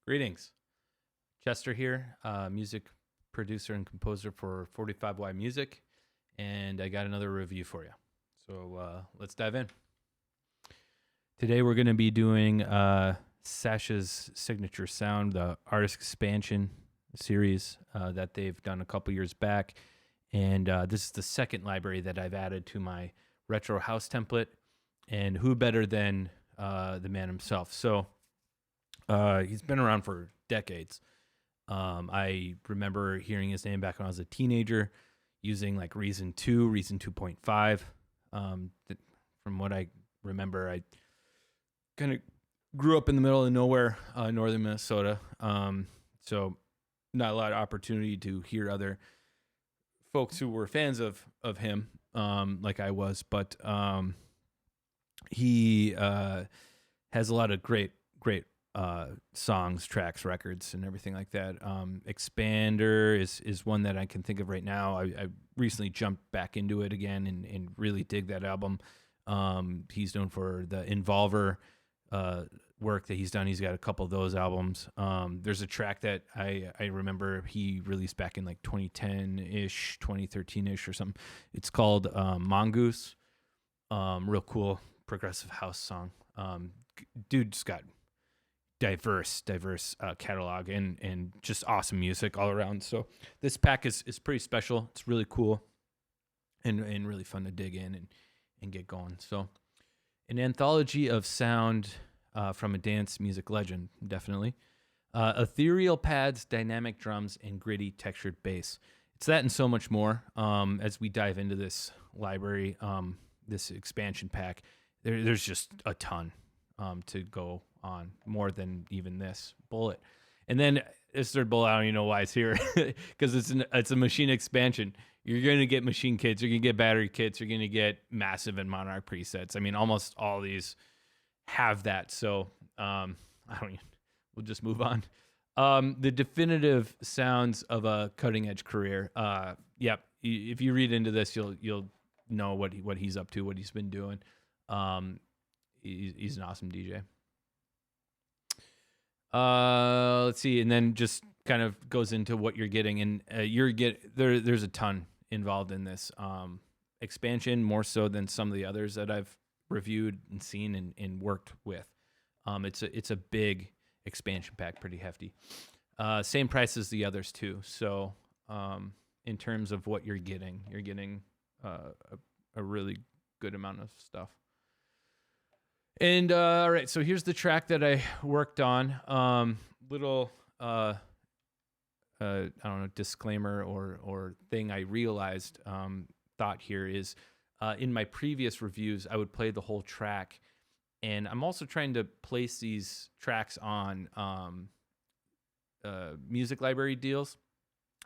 Greetings. Chester here, music producer and composer for 45Y Music, and I got another review for you. So let's dive in. Today we're going to be doing Sasha's signature sound, the Artist Expansion series that they've done a couple years back. And this is the second library that I've added to my retro house template. And who better than the man himself? So he's been around for decades. I remember hearing his name back when I was a teenager, using like Reason 2, Reason 2.5. From what I remember, I kind of grew up in the middle of nowhere, northern Minnesota. So not a lot of opportunity to hear other folks who were fans of him, like I was. But he has a lot of great songs, tracks, records, and everything like that. Expander is one that I can think of right now. I recently jumped back into it again and really dig that album. He's known for the Involver work that he's done. He's got a couple of those albums. There's a track that I remember he released back in like 2010-ish, 2013-ish or something. It's called Mongoose. Real cool progressive house song. Dude's got diverse catalog and just awesome music all around. So this pack is pretty special. It's really cool and really fun to dig in and get going. So an anthology of sound from a dance music legend, definitely. Ethereal pads, dynamic drums, and gritty textured bass. It's that and so much more. As we dive into this library, this expansion pack, there's just a ton to go on, more than even this bullet. And then this third bullet, I don't even know why it's here, because it's a Maschine expansion. You're going to get Maschine kits, you're going to get battery kits, you're going to get Massive and Monarch presets. I mean, almost all these have that. So we'll just move on. The definitive sounds of a cutting edge career. Yep. If you read into this, you'll know what he's up to, what he's been doing. He's an awesome DJ. Let's see, and then just kind of goes into what you're getting, and there's a ton involved in this expansion, more so than some of the others that I've reviewed and seen and worked with. It's a big expansion pack, pretty hefty. Same price as the others too. So in terms of what you're getting a really good amount of stuff. And all right, so here's the track that I worked on. Little I don't know, disclaimer or thing I realized, thought here is, in my previous reviews, I would play the whole track, and I'm also trying to place these tracks on music library deals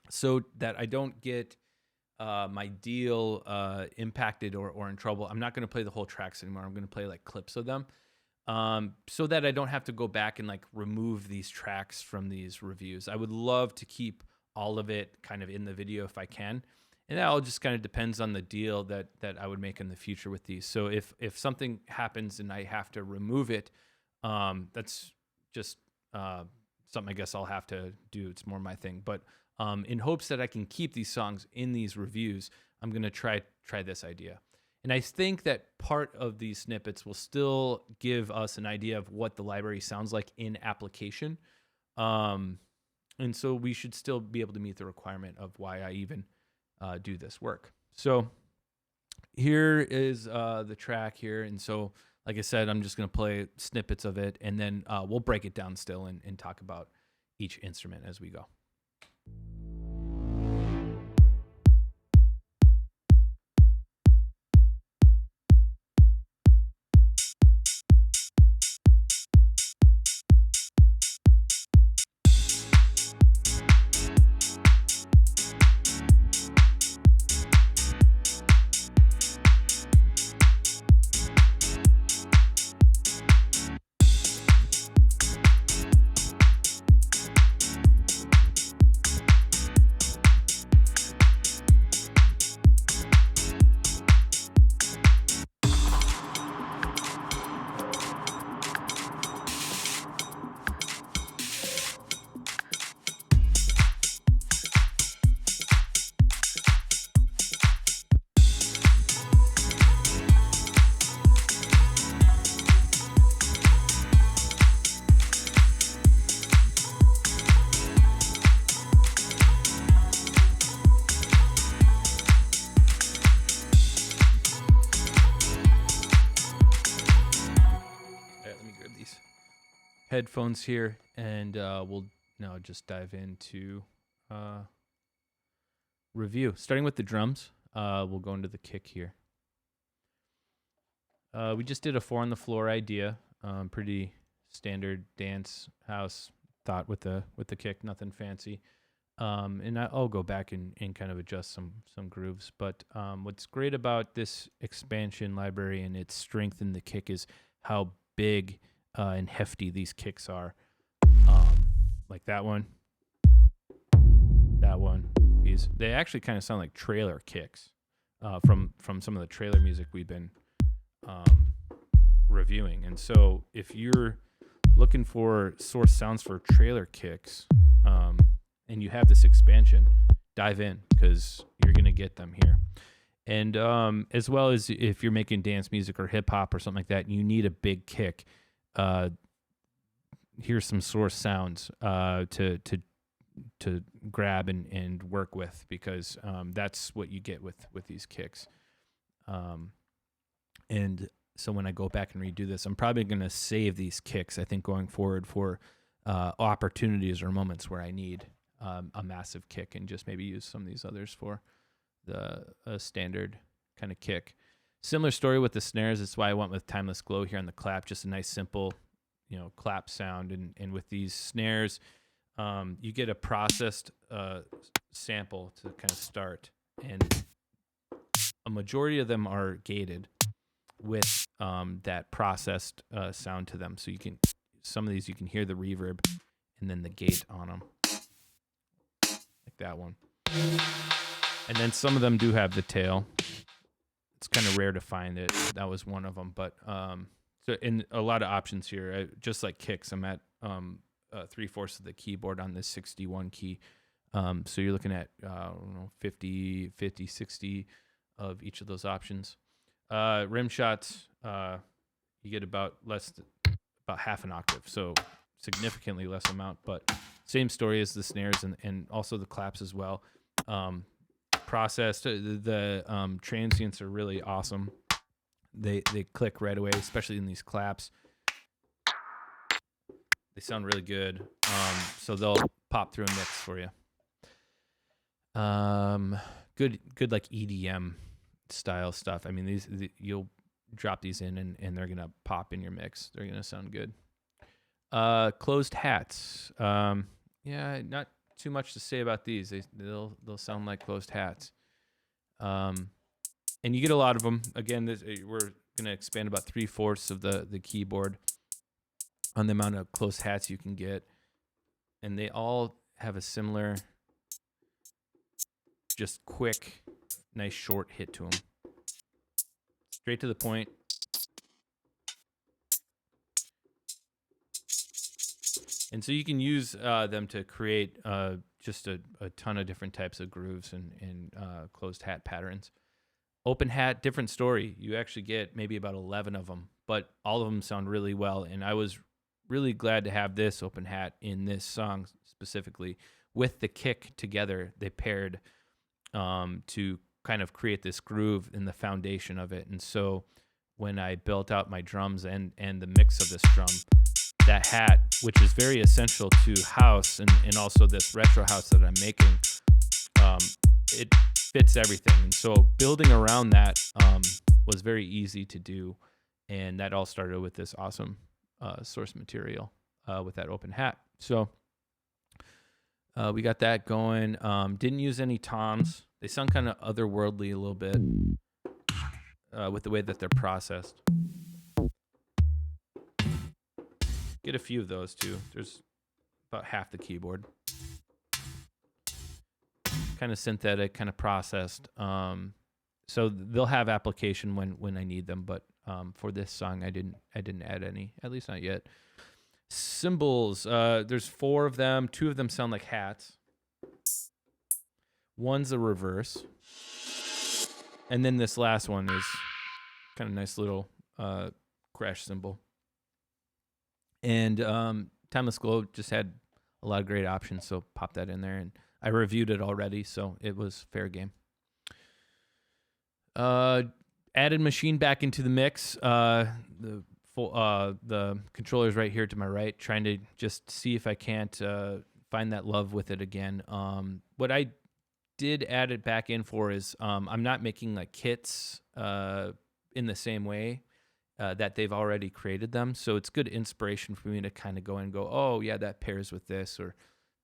so that I don't get my deal impacted or in trouble. I'm not going to play the whole tracks anymore. I'm going to play like clips of them, so that I don't have to go back and like remove these tracks from these reviews. I would love to keep all of it kind of in the video if I can. And that all just kind of depends on the deal that I would make in the future with these. So if something happens and I have to remove it, that's just something I guess I'll have to do. It's more my thing. But in hopes that I can keep these songs in these reviews, I'm going to try this idea. And I think that part of these snippets will still give us an idea of what the library sounds like in application. And so we should still be able to meet the requirement of why I even do this work. So here is the track here. And so, like I said, I'm just going to play snippets of it, and then we'll break it down still and talk about each instrument as we go. headphones here, and we'll now just dive into review. Starting with the drums, we'll go into the kick here. We just did a 4 on the floor idea, pretty standard dance house thought with the kick, nothing fancy. And I'll go back and kind of adjust some grooves. But what's great about this expansion library and its strength in the kick is how big and hefty these kicks are. Like that one. They actually kind of sound like trailer kicks from some of the trailer music we've been reviewing. And so if you're looking for source sounds for trailer kicks, and you have this expansion, dive in because you're going to get them here. And as well as if you're making dance music or hip hop or something like that, you need a big kick. Here's some source sounds to grab and work with, because that's what you get with these kicks. And so when I go back and redo this, I'm probably going to save these kicks, I think, going forward for opportunities or moments where I need a massive kick, and just maybe use some of these others for the standard kind of kick. Similar story with the snares. That's why I went with Timeless Glow here on the clap, just a nice simple, clap sound. And with these snares, you get a processed sample to kind of start, and a majority of them are gated with that processed sound to them. So some of these you can hear the reverb and then the gate on them, like that one. And then some of them do have the tail. It's kind of rare to find it. That was one of them. But so in a lot of options here, just like kicks, I'm at 3/4 of the keyboard on this 61 key. So you're looking at 50, 60 of each of those options. Rim shots, you get about half an octave, so significantly less amount, but same story as the snares and also the claps as well. Processed, the transients are really awesome. They click right away, especially in these claps. They sound really good, so they'll pop through a mix for you. Good like EDM style stuff. I mean, you'll drop these in and they're gonna pop in your mix. They're gonna sound good. Closed hats. Not too much to say about these. They'll sound like closed hats. And you get a lot of them. Again, we're gonna expand about 3/4 of the keyboard on the amount of closed hats you can get, and they all have a similar, just quick, nice short hit to them. Straight to the point. And so you can use them to create just a ton of different types of grooves and closed hat patterns. Open hat, different story. You actually get maybe about 11 of them, but all of them sound really well. And I was really glad to have this open hat in this song specifically with the kick together. They paired to kind of create this groove in the foundation of it. And so when I built out my drums and the mix of this drum, that hat, which is very essential to house and also this retro house that I'm making, it fits everything. And so building around that was very easy to do. And that all started with this awesome source material with that open hat. So we got that going. Didn't use any toms. They sound kind of otherworldly a little bit with the way that they're processed. Get a few of those too. There's about half the keyboard. Kind of synthetic, kind of processed. So they'll have application when I need them, but for this song I didn't add any, at least not yet. Cymbals, there's 4 of them. 2 of them sound like hats. One's a reverse. And then this last one is kind of nice little crash cymbal. And Timeless Glow just had a lot of great options, so pop that in there. And I reviewed it already, so it was fair game. Added Maschine back into the mix. The the controller's right here to my right, trying to just see if I can't find that love with it again. What I did add it back in for is I'm not making like kits in the same way that they've already created them. So it's good inspiration for me to kind of go and go, oh yeah, that pairs with this, or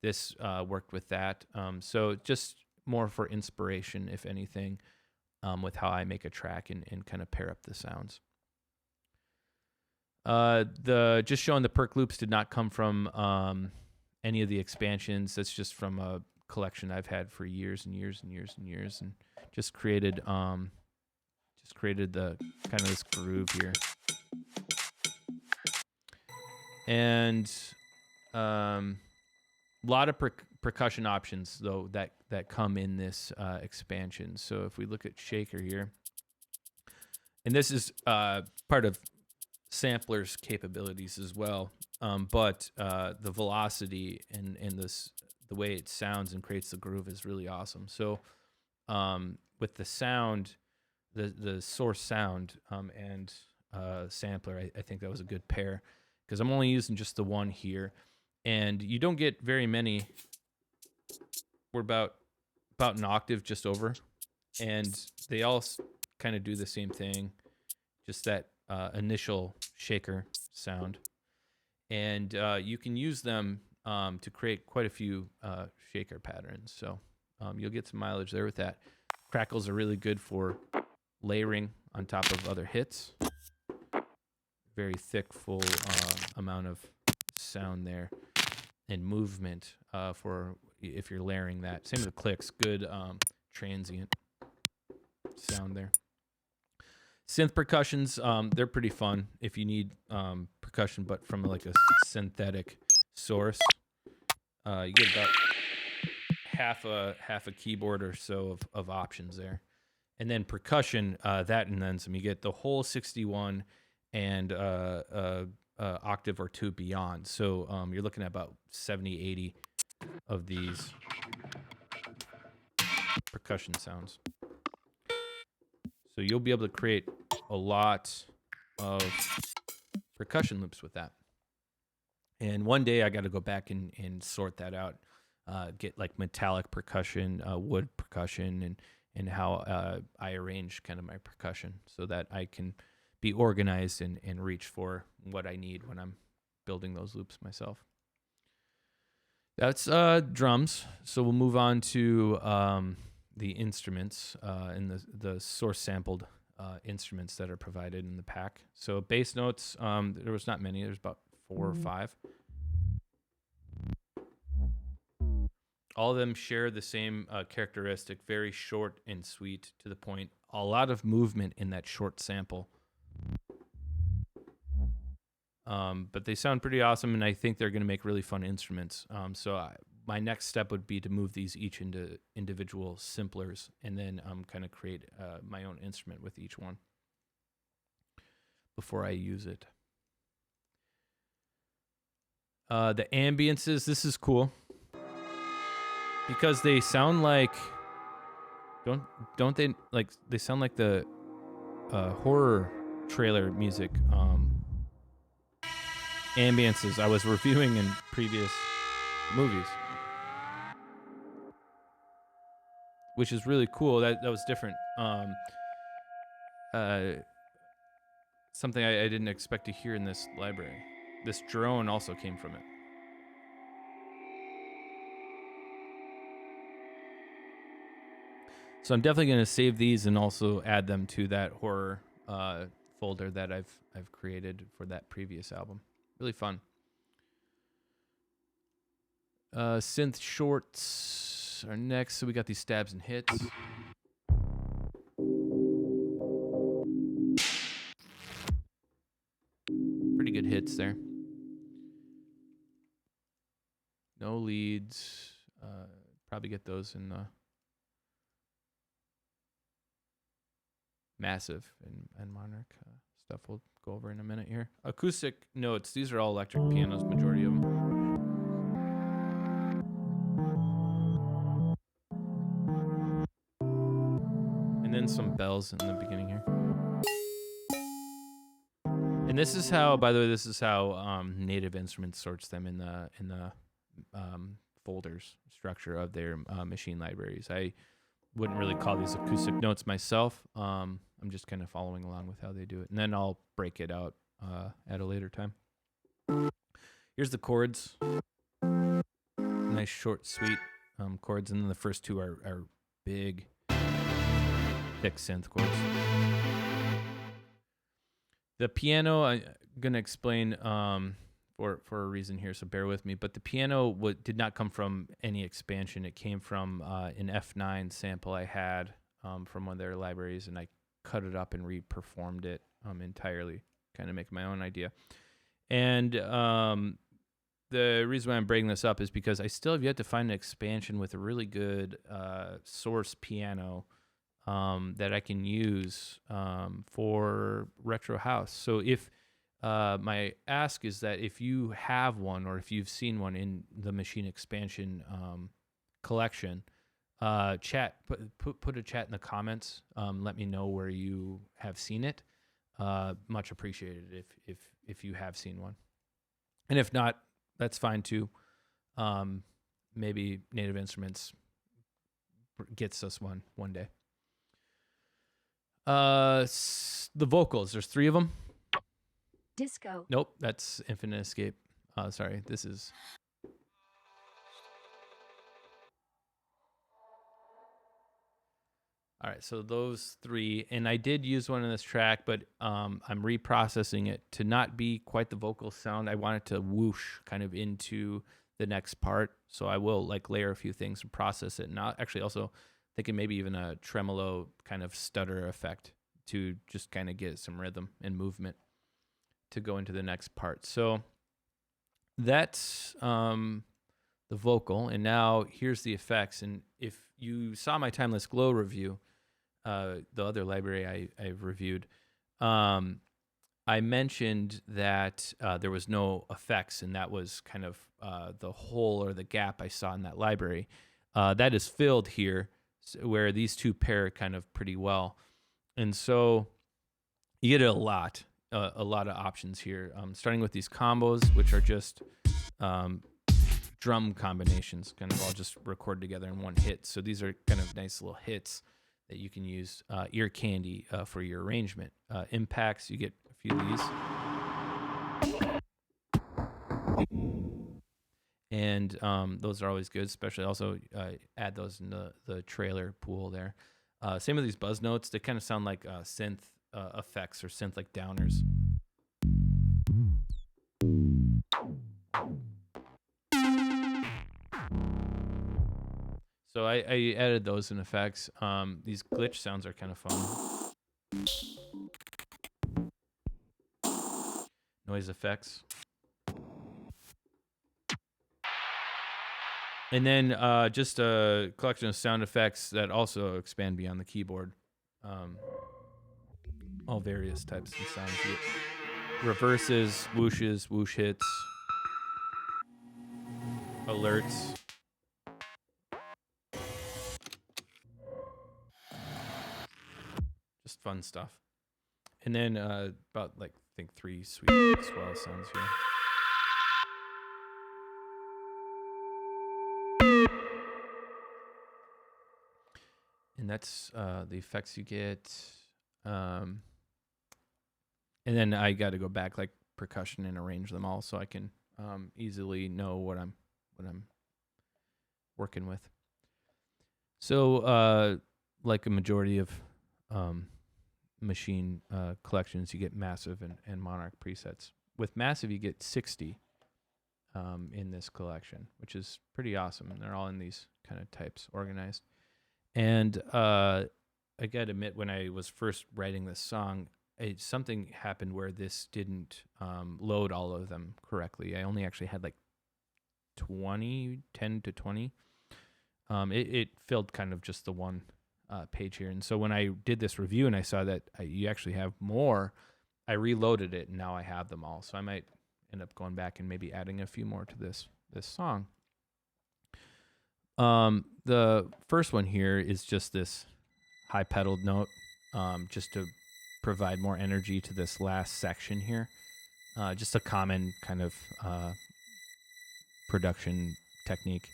this worked with that. So just more for inspiration, if anything, with how I make a track and kind of pair up the sounds. The just showing the perk loops did not come from any of the expansions. That's just from a collection I've had for years and years and years and years, and just created the kind of this groove here. And a lot of percussion options though that come in this expansion. So if we look at shaker here, and this is part of sampler's capabilities as well, but the velocity and the way it sounds and creates the groove is really awesome. So with the sound, the source sound and sampler, I think that was a good pair, because I'm only using just the one here, and you don't get very many. We're about an octave just over, and they all kind of do the same thing, just that initial shaker sound. And you can use them to create quite a few shaker patterns. So you'll get some mileage there with that. Crackles are really good for layering on top of other hits. Very thick, full amount of sound there, and movement for if you're layering that. Same with the clicks, good transient sound there. Synth percussions, they're pretty fun if you need percussion, but from like a synthetic source. You get about half a keyboard or so of options there. And then percussion, that and then some. You get the whole 61 and octave or two beyond. So you're looking at about 70, 80 of these percussion sounds. So you'll be able to create a lot of percussion loops with that. And one day I got to go back and sort that out, get like metallic percussion, wood percussion, and how I arrange kind of my percussion so that I can be organized and reach for what I need when I'm building those loops myself. That's drums. So we'll move on to the instruments and the source sampled instruments that are provided in the pack. So bass notes, there was not many. There's about 4 or 5. All of them share the same characteristic, very short and sweet, to the point. A lot of movement in that short sample. But they sound pretty awesome, and I think they're going to make really fun instruments. My next step would be to move these each into individual samplers, and then kind of create my own instrument with each one before I use it. The ambiances, this is cool because they sound like don't they like they sound like the horror trailer music ambiances I was reviewing in previous movies, which is really cool. That was different. Something I didn't expect to hear in this library. This drone also came from it. So I'm definitely going to save these and also add them to that horror folder that I've created for that previous album. Really fun. Synth shorts are next. So we got these stabs and hits. Pretty good hits there. No leads. Probably get those in the Massive and Monarch stuff we'll go over in a minute here. Acoustic notes. These are all electric pianos, majority of them. And then some bells in the beginning here. And this is how, by the way, this is how Native Instruments sorts them in the folders structure of their Maschine libraries. I wouldn't really call these acoustic notes myself. I'm just kind of following along with how they do it, and then I'll break it out at a later time. Here's the chords. Nice, short, sweet chords, and then the first two are big, thick synth chords. The piano, I'm going to explain for a reason here, so bear with me. But the piano did not come from any expansion. It came from an F9 sample I had from one of their libraries, and I cut it up and re-performed it entirely, kind of make my own idea. And the reason why I'm bringing this up is because I still have yet to find an expansion with a really good source piano that I can use for retro house. So if my ask is that if you have one or if you've seen one in the Maschine expansion collection, chat put a chat in the comments. Let me know where you have seen it. Much appreciated if you have seen one, and if not, that's fine too. Maybe Native Instruments gets us one day. The vocals, there's 3 of them. Disco. Nope, that's Infinite Escape. Sorry, this is. All right, so those 3, and I did use one in this track, but I'm reprocessing it to not be quite the vocal sound. I want it to whoosh kind of into the next part, so I will like layer a few things and process it. And I'll actually also thinking maybe even a tremolo kind of stutter effect to just kind of get some rhythm and movement to go into the next part. So that's the vocal, and now here's the effects. And if you saw my Timeless Glow review, the other library I've reviewed, I mentioned that there was no effects, and that was kind of the hole or the gap I saw in that library. That is filled here, where these two pair kind of pretty well. And so you get a lot of options here, starting with these combos, which are just drum combinations, kind of all just recorded together in one hit. So these are kind of nice little hits that you can use ear candy for your arrangement. Impacts, you get a few of these. And those are always good, especially also add those in the trailer pool there. Same with these buzz notes. They kind of sound like synth effects or synth like downers. So I added those in effects. These glitch sounds are kind of fun. Noise effects. And then just a collection of sound effects that also expand beyond the keyboard. All various types of sounds. Reverses, whooshes, whoosh hits, alerts. Just fun stuff. And then about like I think 3 sweet swell sounds here. And that's the effects you get. And then I got to go back like percussion and arrange them all so I can easily know what I'm working with. So like a majority of Maschine collections, you get Massive and Monarch presets. With Massive, you get 60 in this collection, which is pretty awesome. And they're all in these kind of types organized. And I got to admit, when I was first writing this song, something happened where this didn't load all of them correctly. I only actually had like 10 to 20. It filled kind of just the one page here. And so when I did this review and I saw that you actually have more, I reloaded it and now I have them all. So I might end up going back and maybe adding a few more to this song. The first one here is just this high pedaled note, just to provide more energy to this last section here. Just a common kind of production technique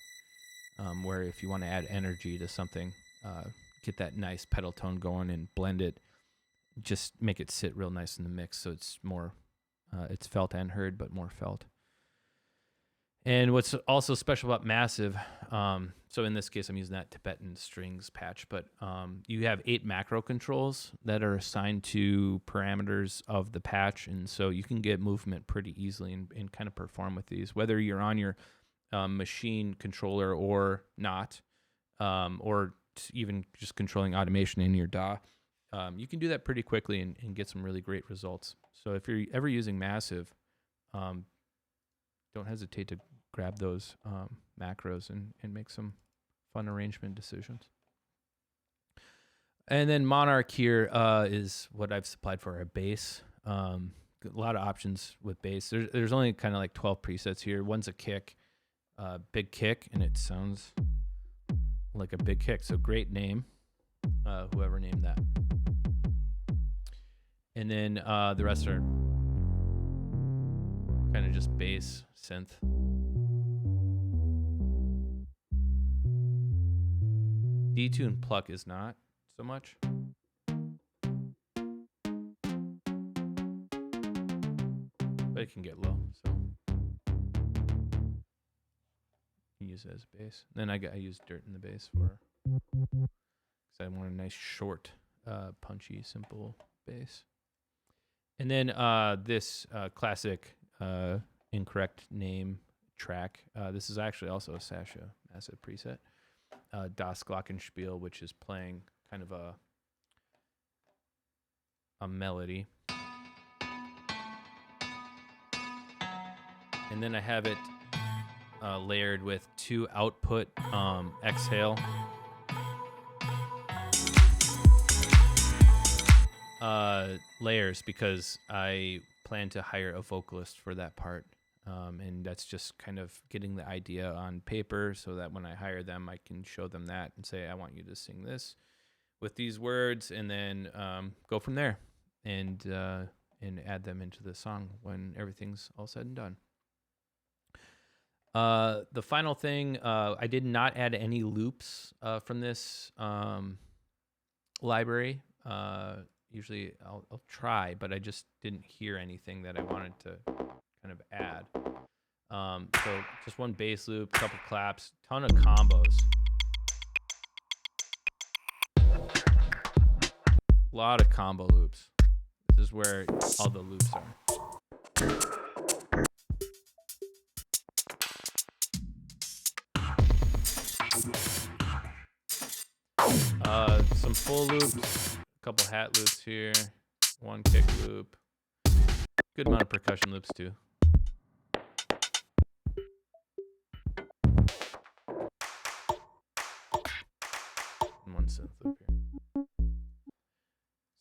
where if you want to add energy to something, get that nice pedal tone going and blend it, just make it sit real nice in the mix so it's more, it's felt and heard, but more felt. And what's also special about Massive, so in this case, I'm using that Tibetan strings patch, but you have 8 macro controls that are assigned to parameters of the patch. And so you can get movement pretty easily and kind of perform with these, whether you're on your Maschine controller or not, or even just controlling automation in your DAW. You can do that pretty quickly and get some really great results. So if you're ever using Massive, don't hesitate to grab those macros and make some fun arrangement decisions. And then Monarch here is what I've supplied for our bass. A lot of options with bass. There's only kind of like 12 presets here. One's a kick, big kick, and it sounds like a big kick. So great name, whoever named that. And then the rest are kind of just bass, synth. Detune pluck is not so much. But it can get low, so you can use it as bass. Then I use dirt in the bass for, because I want a nice short, punchy, simple bass. And then this classic incorrect name track. This is actually also a Sasha Massive preset. Das Glockenspiel, which is playing kind of a melody. And then I have it layered with 2 output exhale. Layers, because I plan to hire a vocalist for that part. And that's just kind of getting the idea on paper so that when I hire them, I can show them that and say, I want you to sing this with these words, and then go from there and add them into the song when everything's all said and done. The final thing, I did not add any loops from this library. Usually I'll try, but I just didn't hear anything that I wanted to kind of add. So just one bass loop, couple claps, ton of combos. A lot of combo loops. This is where all the loops are. Some full loops, a couple hat loops here, one kick loop. Good amount of percussion loops too. And one synth loop here.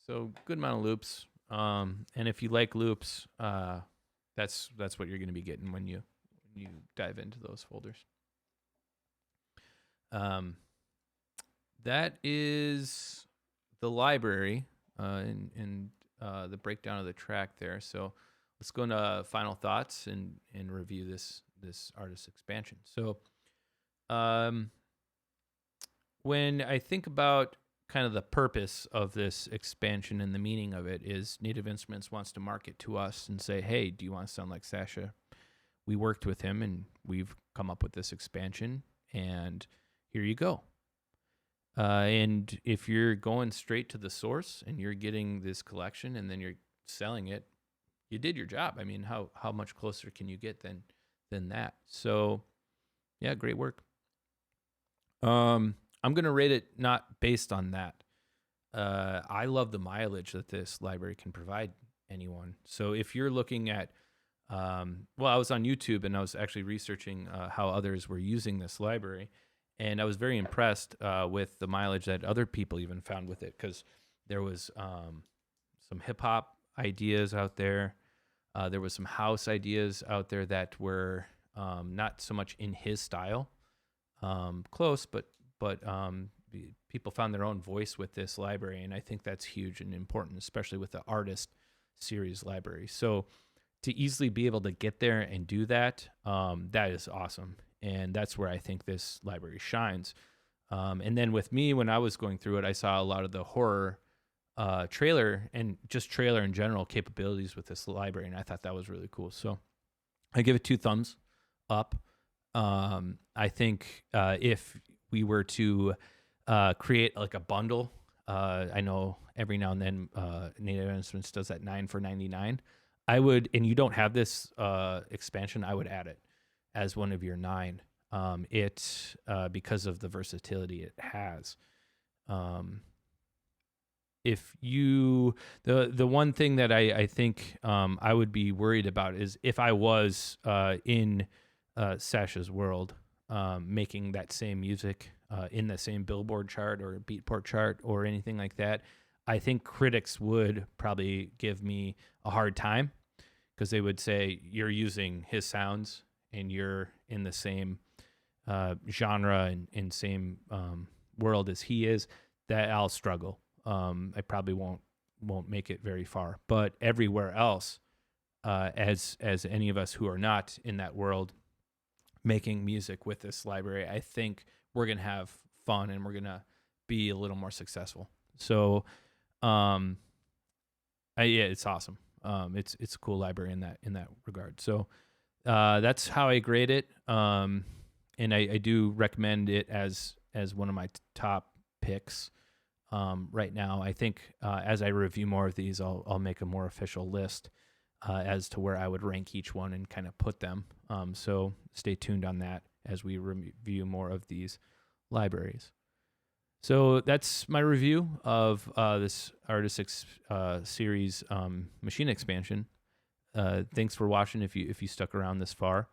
So good amount of loops. And if you like loops, that's what you're going to be getting when you dive into those folders. That is the library and the breakdown of the track there. So let's go into final thoughts and review this artist expansion. So when I think about kind of the purpose of this expansion and the meaning of it, is Native Instruments wants to market to us and say, hey, do you want to sound like Sasha? We worked with him and we've come up with this expansion, and here you go. And if you're going straight to the source and you're getting this collection and then you're selling it, you did your job. I mean, how much closer can you get than that? So yeah, great work. I'm going to rate it not based on that. I love the mileage that this library can provide anyone. So if you're looking at, I was on YouTube and I was actually researching how others were using this library. And I was very impressed with the mileage that other people even found with it, because there was some hip-hop ideas out there. There was some house ideas out there that were not so much in his style. Close, but people found their own voice with this library, and I think that's huge and important, especially with the Artist Series library. So to easily be able to get there and do that, that is awesome. And that's where I think this library shines. And then with me, when I was going through it, I saw a lot of the horror trailer and just trailer in general capabilities with this library, and I thought that was really cool. So I give it 2 thumbs up. I think if we were to create like a bundle, I know every now and then Native Instruments does that 9 for $99. I would, and you don't have this expansion, I would add it as one of your 9. It because of the versatility it has. If you the one thing that I think I would be worried about is if I was in Sasha's world, making that same music in the same Billboard chart or Beatport chart or anything like that, I think critics would probably give me a hard time because they would say you're using his sounds and you're in the same genre and same world as he is. That I'll struggle. I probably won't make it very far. But everywhere else, as any of us who are not in that world making music with this library, I think we're gonna have fun and we're gonna be a little more successful. So, yeah, it's awesome. It's a cool library in that regard. So, that's how I grade it. And I do recommend it as one of my top picks. Right now, I think as I review more of these, I'll make a more official list as to where I would rank each one and kind of put them. So stay tuned on that as we review more of these libraries. So that's my review of this Artist Series Maschine expansion. Thanks for watching. If you stuck around this far,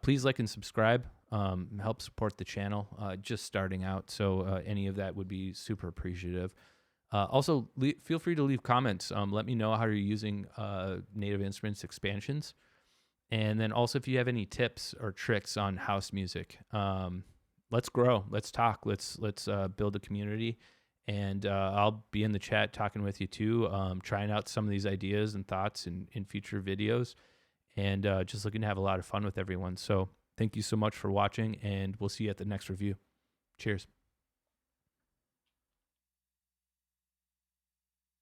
please like and subscribe. Help support the channel, just starting out. So any of that would be super appreciative. Also, feel free to leave comments. Let me know how you're using Native Instruments expansions. And then also if you have any tips or tricks on house music, let's grow, let's talk, let's build a community. And I'll be in the chat talking with you too, trying out some of these ideas and thoughts in future videos, and just looking to have a lot of fun with everyone. So thank you so much for watching, and we'll see you at the next review. Cheers.